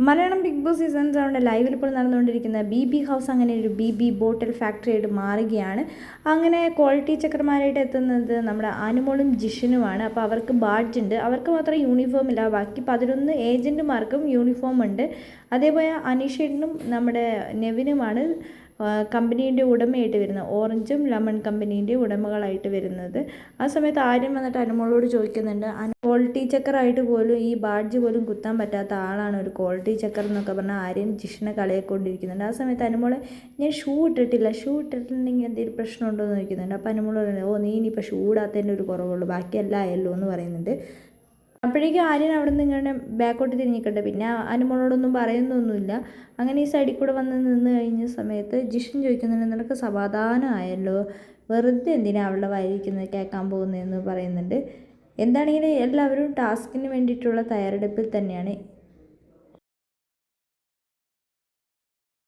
Malayalam big boss season 7 ലൈവിൽ ഇപ്പോൾ നടന്നുകൊണ്ടിരിക്കുന്ന ബി ഹൗസ് അങ്ങനെ ഒരു ബി ബോട്ടിൽ ഫാക്ടറി ആയിട്ട് മാറുകയാണ്. അങ്ങനെ ക്വാളിറ്റി ചെക്കർമാരായിട്ട് എത്തുന്നത് നമ്മുടെ അനുമോളും ജിഷനുമാണ്. അപ്പോൾ അവർക്ക് ബാഡ്ജ് ഉണ്ട്, അവർക്ക് മാത്രം യൂണിഫോം ഇല്ല, ബാക്കി 11 ഏജൻറ്റുമാർക്കും യൂണിഫോം ഉണ്ട്. അതേപോലെ അനീഷേട്ടനും നമ്മുടെ നെവിനുമാണ് കമ്പനീൻ്റെ ഉടമയായിട്ട് വരുന്നത്, ഓറഞ്ചും ലെമൺ കമ്പനീൻ്റെ ഉടമകളായിട്ട് വരുന്നത്. ആ സമയത്ത് ആര്യം വന്നിട്ട് അനുമോളോട് ചോദിക്കുന്നുണ്ട്, ക്വാളിറ്റി ചെക്കറായിട്ട് പോലും ഈ ബാഡ്ജ് പോലും കുത്താൻ പറ്റാത്ത ആളാണ് ഒരു ക്വാളിറ്റി ചെക്കർ എന്നൊക്കെ പറഞ്ഞാൽ ആര്യം ജിഷിനെ കളയിക്കൊണ്ടിരിക്കുന്നുണ്ട്. ആ സമയത്ത് അനുമോള് ഞാൻ ഷൂ ഇട്ടിട്ടുണ്ടെങ്കിൽ എന്തെങ്കിലും പ്രശ്നമുണ്ടോ എന്ന് ചോദിക്കുന്നുണ്ട്. അപ്പോൾ അനുമോള് പറയുന്നത്, നീ ഇനിയിപ്പോൾ ഷൂ ഇടാത്തതിൻ്റെ ഒരു കുറവുള്ളൂ, ബാക്കിയെല്ലാം ആയല്ലോ എന്ന് പറയുന്നുണ്ട്. അപ്പോഴേക്കും ആര്യൻ അവിടെ നിന്ന് ഇങ്ങനെ ബാക്കോട്ട് തിരിഞ്ഞിക്കട്ടെ, പിന്നെ അനുമോളോടൊന്നും പറയുന്നൊന്നുമില്ല. അങ്ങനെ ഈ സൈഡിൽ കൂടെ വന്ന് നിന്ന് കഴിഞ്ഞ സമയത്ത് ജിഷൻ ചോദിക്കുന്നുണ്ട്, നിനക്ക് സമാധാനമായല്ലോ, വെറുതെ എന്തിനാ അവളുടെ വായിരിക്കുന്നത് കേൾക്കാൻ പോകുന്നതെന്ന് പറയുന്നുണ്ട്. എന്താണെങ്കിലും എല്ലാവരും ടാസ്കിന് വേണ്ടിയിട്ടുള്ള തയ്യാറെടുപ്പിൽ തന്നെയാണ്.